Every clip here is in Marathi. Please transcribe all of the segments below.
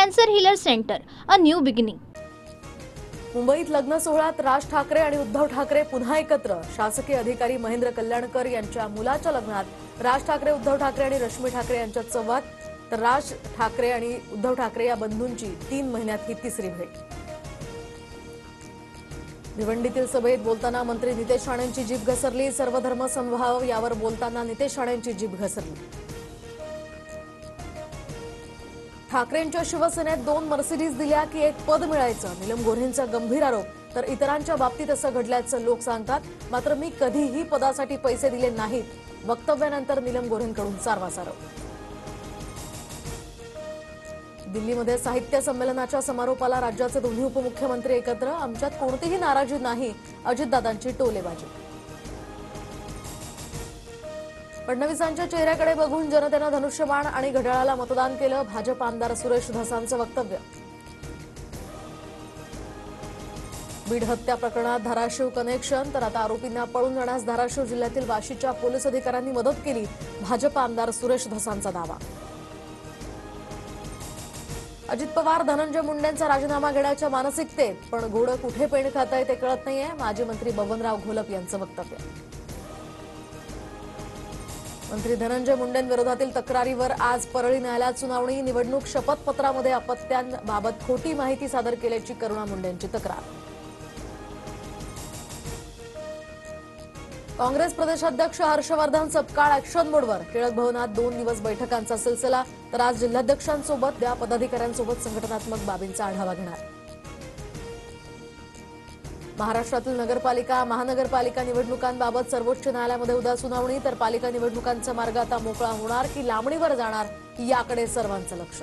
Cancer healer centre, a new beginning. मुंबईत लग्न सोहळ्यात राज ठाकरे आणि उद्धव ठाकरे पुन्हा एकत्र। शासकीय अधिकारी महेंद्र कल्याणकर यांच्या मुलाच्या लग्नात राज ठाकरे, उद्धव ठाकरे आणि रश्मी ठाकरे यांच्यात संवाद। तर राज ठाकरे आणि उद्धव ठाकरे या बंधूंची 3 महिन्यात ही तिसरी भेट। भिवंडीतील सभेत बोलताना मंत्री नितेश राणेंची जीभ घसरली। सर्वधर्म समभाव यावर बोलताना नितेश राणेंची जीभ घसरली। ठाकरेंच्या शिवसेनेत 2 मर्सिडीज दिल्या की 1 पद मिळायचं, नीलम गोऱ्हेंचा गंभीर आरोप। तर इतरांच्या बाबतीत असं घडल्याचं लोक सांगतात, मात्र मी कधीही पदासाठी पैसे दिले नाहीत। वक्तव्यानंतर नीलम गोऱ्हेंकडून सारवासारव। दिल्लीमध्ये साहित्य संमेलनाच्या समारोपाला राज्याचे दोन्ही उपमुख्यमंत्री एकत्र। आमच्यात कोणतीही नाराजी नाही, अजितदादांची टोलेबाजी। फडणवीसांच्या चेहऱ्याकडे बघून जनतेनं धनुष्यबाण आणि घड्याळाला मतदान केलं, भाजप आमदार सुरेश धसांचं वक्तव्य। बीड हत्या प्रकरणात धाराशिव कनेक्शन, तर आता आरोपींना पळून जाण्यास धाराशिव जिल्ह्यातील वाशीच्या पोलीस अधिकाऱ्यांनी मदत केली, भाजप आमदार सुरेश धसांचा दावा। अजित पवार धनंजय मुंडेंचा राजीनामा घेण्याच्या मानसिकतेत, पण घोडं कुठे पेंड खातंय ते कळत नाहीये, माजी मंत्री बबनराव घोलप यांचं वक्तव्य। मंत्री धनंजय मुंडेंविरोधातील तक्रारीवर आज परळी न्यायालयात सुनावणी। निवडणूक शपथपत्रामध्ये अपत्यांबाबत खोटी माहिती सादर केल्याची करुणा मुंडेंची तक्रार। काँग्रेस प्रदेशाध्यक्ष हर्षवर्धन सपकाळ ॲक्शन मोडवर। टिळक भवनात 2 दिवस बैठकांचा सिलसिला, तर आज जिल्हाध्यक्षांसोबत त्या पदाधिकाऱ्यांसोबत संघटनात्मक बाबींचा आढावा घेणार। महाराष्ट्रातील नगरपालिका, महानगरपालिका निवडणुकांबाबत सर्वोच्च न्यायालयामध्ये उद्या सुनावणी। तर पालिका निवडणुकांचा मार्ग आता मोकळा होणार की लांबणीवर जाणार, याकडे सर्वांचं लक्ष।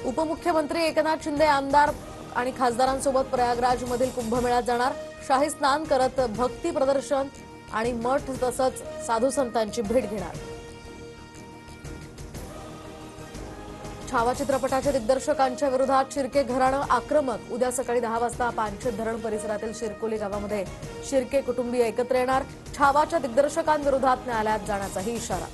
उपमुख्यमंत्री एकनाथ शिंदे आमदार आणि खासदारांसोबत प्रयागराजमधील कुंभमेळ्यात जाणार। शाही स्नान करत भक्ती प्रदर्शन आणि मठ तसंच साधू संतांची भेट घेणार। छावा चित्रपटाच्या दिग्दर्शकांच्या विरोधात शिर्के घराणं आक्रमक। उद्या सकाळी 10 वाजता पानशेत धरण परिसरातील शिरकोली गावामध्ये शिर्के कुटुंबीय एकत्र येणार। छावाच्या दिग्दर्शकांविरोधात न्यायालयात जाण्याचाही इशारा।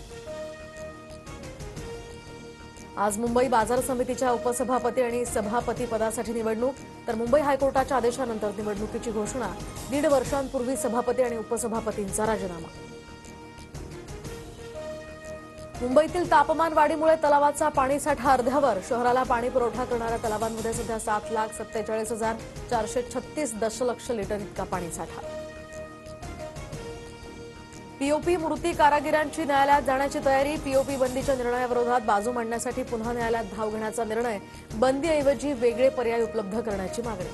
आज मुंबई बाजार समितीच्या उपसभापती आणि सभापती पदासाठी निवडणूक, तर मुंबई हायकोर्टाच्या आदेशानंतर निवडणुकीची घोषणा। 1.5 वर्षांपूर्वी सभापती आणि उपसभापतींचा राजीनामा। मुंबईतील तापमान वाढीमुळे तलावाचा पाणीसाठा अर्ध्यावर। शहराला पाणी पुरवठा करणाऱ्या तलावांमध्ये सध्या 7,47,436 दशलक्ष लिटर इतका पाणीसाठा। पीओपी मूर्ती कारागिरांची न्यायालयात जाण्याची तयारी। पीओपी बंदीच्या निर्णयाविरोधात बाजू मांडण्यासाठी पुन्हा न्यायालयात धाव घेण्याचा निर्णय। बंदीऐवजी वेगळे पर्याय उपलब्ध करण्याची मागणी।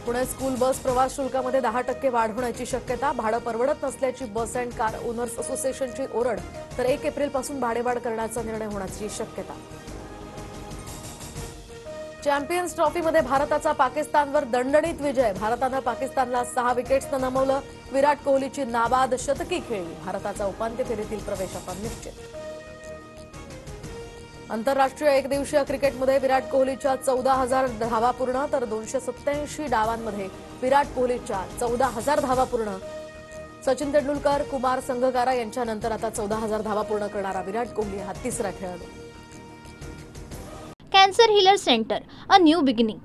पुणे स्कूल बस प्रवास शुल्कामध्ये 10% वाढ होण्याची शक्यता। भाडं परवडत नसल्याची बस अँड कार ओनर्स असोसिएशनची ओरड, तर 1 एप्रिलपासून भाडेवाढ करण्याचा निर्णय होण्याची शक्यता। चॅम्पियन्स ट्रॉफीमध्ये भारताचा पाकिस्तानवर दणदणीत विजय। भारतानं पाकिस्तानला 6 विकेट्सनं नमवलं। विराट कोहलीची नाबाद शतकी खेळी। भारताचा उपांत्य फेरीतील प्रवेश आता निश्चित। आंतरराष्ट्रीय एकदिवसीय क्रिकेटमध्ये विराट कोहलीच्या 14,000 धावा पूर्ण, तर 287 डावांमध्ये विराट कोहलीच्या 14,000 धावा पूर्ण। सचिन तेंडुलकर, कुमार संगकारा यांच्यानंतर आता 14,000 धावा पूर्ण करणारा विराट कोहली हा तिसरा खेळाडू। Cancer healer centre, a new beginning.